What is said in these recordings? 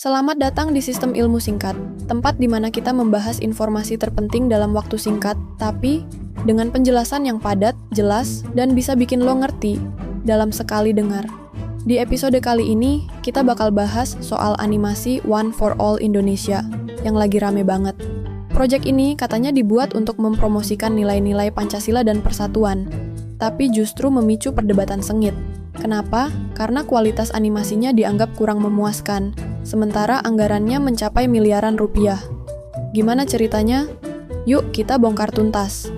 Selamat datang di Sistem Ilmu Singkat, tempat di mana kita membahas informasi terpenting dalam waktu singkat, tapi dengan penjelasan yang padat, jelas, dan bisa bikin lo ngerti dalam sekali dengar. Di episode kali ini, kita bakal bahas soal animasi One for All Indonesia, yang lagi rame banget. Proyek ini katanya dibuat untuk mempromosikan nilai-nilai Pancasila dan persatuan, tapi justru memicu perdebatan sengit. Kenapa? Karena kualitas animasinya dianggap kurang memuaskan, sementara anggarannya mencapai miliaran rupiah. Gimana ceritanya? Yuk kita bongkar tuntas.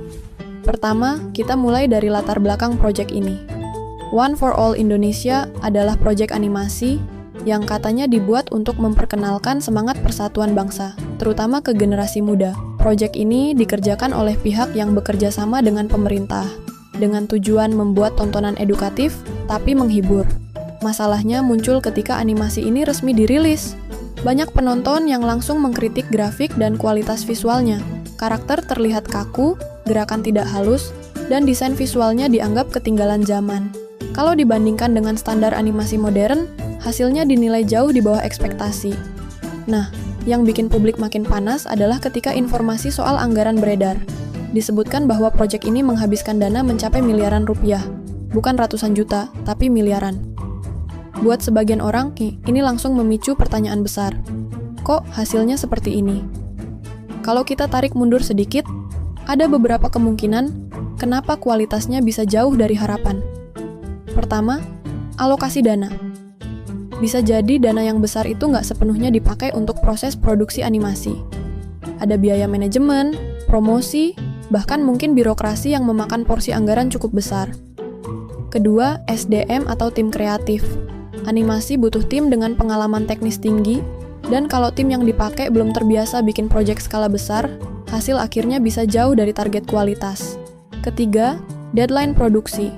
Pertama, kita mulai dari latar belakang proyek ini. One for All Indonesia adalah proyek animasi yang katanya dibuat untuk memperkenalkan semangat persatuan bangsa, terutama ke generasi muda. Proyek ini dikerjakan oleh pihak yang bekerja sama dengan pemerintah, dengan tujuan membuat tontonan edukatif, tapi menghibur. Masalahnya muncul ketika animasi ini resmi dirilis. Banyak penonton yang langsung mengkritik grafik dan kualitas visualnya. Karakter terlihat kaku, gerakan tidak halus, dan desain visualnya dianggap ketinggalan zaman. Kalau dibandingkan dengan standar animasi modern, hasilnya dinilai jauh di bawah ekspektasi. Nah, yang bikin publik makin panas adalah ketika informasi soal anggaran beredar. Disebutkan bahwa proyek ini menghabiskan dana mencapai miliaran rupiah. Bukan ratusan juta, tapi miliaran. Buat sebagian orang, ini langsung memicu pertanyaan besar. Kok hasilnya seperti ini? Kalau kita tarik mundur sedikit, ada beberapa kemungkinan kenapa kualitasnya bisa jauh dari harapan. Pertama, alokasi dana. Bisa jadi dana yang besar itu nggak sepenuhnya dipakai untuk proses produksi animasi. Ada biaya manajemen, promosi, bahkan mungkin birokrasi yang memakan porsi anggaran cukup besar. Kedua, SDM atau tim kreatif. Animasi butuh tim dengan pengalaman teknis tinggi, dan kalau tim yang dipakai belum terbiasa bikin proyek skala besar, hasil akhirnya bisa jauh dari target kualitas. Ketiga, deadline produksi.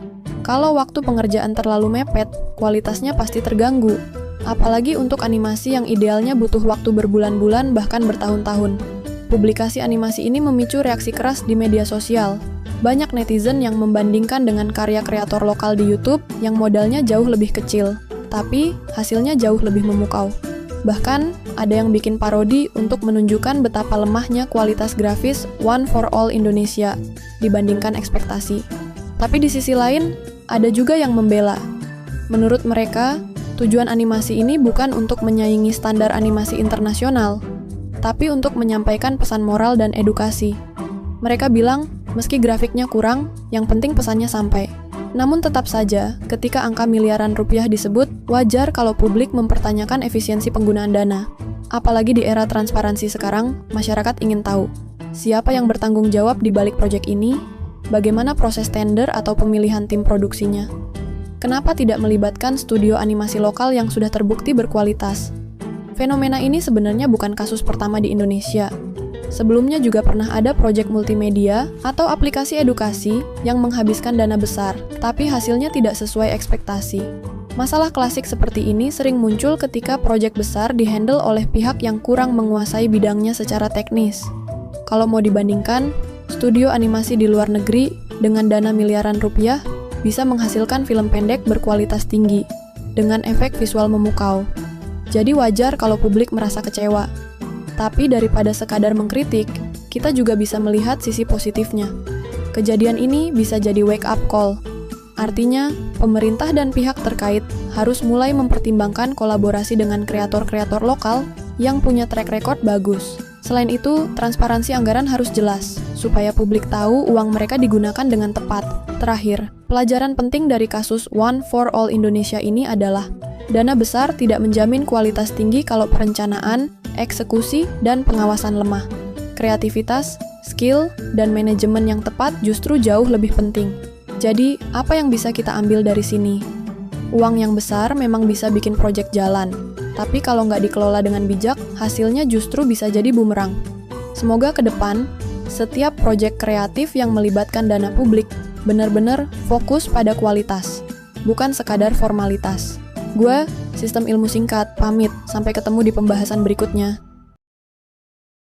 Kalau waktu pengerjaan terlalu mepet, kualitasnya pasti terganggu. Apalagi untuk animasi yang idealnya butuh waktu berbulan-bulan bahkan bertahun-tahun. Publikasi animasi ini memicu reaksi keras di media sosial. Banyak netizen yang membandingkan dengan karya kreator lokal di YouTube yang modalnya jauh lebih kecil, tapi hasilnya jauh lebih memukau. Bahkan, ada yang bikin parodi untuk menunjukkan betapa lemahnya kualitas grafis One for All Indonesia dibandingkan ekspektasi. Tapi di sisi lain, ada juga yang membela. Menurut mereka, tujuan animasi ini bukan untuk menyaingi standar animasi internasional, tapi untuk menyampaikan pesan moral dan edukasi. Mereka bilang, meski grafiknya kurang, yang penting pesannya sampai. Namun tetap saja, ketika angka miliaran rupiah disebut, wajar kalau publik mempertanyakan efisiensi penggunaan dana. Apalagi di era transparansi sekarang, masyarakat ingin tahu, siapa yang bertanggung jawab di balik proyek ini, bagaimana proses tender atau pemilihan tim produksinya. Kenapa tidak melibatkan studio animasi lokal yang sudah terbukti berkualitas? Fenomena ini sebenarnya bukan kasus pertama di Indonesia. Sebelumnya juga pernah ada proyek multimedia atau aplikasi edukasi yang menghabiskan dana besar, tapi hasilnya tidak sesuai ekspektasi. Masalah klasik seperti ini sering muncul ketika proyek besar dihandle oleh pihak yang kurang menguasai bidangnya secara teknis. Kalau mau dibandingkan, studio animasi di luar negeri dengan dana miliaran rupiah bisa menghasilkan film pendek berkualitas tinggi, dengan efek visual memukau. Jadi wajar kalau publik merasa kecewa. Tapi daripada sekadar mengkritik, kita juga bisa melihat sisi positifnya. Kejadian ini bisa jadi wake up call. Artinya, pemerintah dan pihak terkait harus mulai mempertimbangkan kolaborasi dengan kreator-kreator lokal yang punya track record bagus. Selain itu, transparansi anggaran harus jelas, supaya publik tahu uang mereka digunakan dengan tepat. Terakhir, pelajaran penting dari kasus One for All Indonesia ini adalah dana besar tidak menjamin kualitas tinggi kalau perencanaan, eksekusi, dan pengawasan lemah. Kreativitas, skill, dan manajemen yang tepat justru jauh lebih penting. Jadi, apa yang bisa kita ambil dari sini? Uang yang besar memang bisa bikin proyek jalan, tapi kalau nggak dikelola dengan bijak, hasilnya justru bisa jadi bumerang. Semoga ke depan, setiap proyek kreatif yang melibatkan dana publik benar-benar fokus pada kualitas, bukan sekadar formalitas. Gue, Sistem Ilmu Singkat, pamit. Sampai ketemu di pembahasan berikutnya.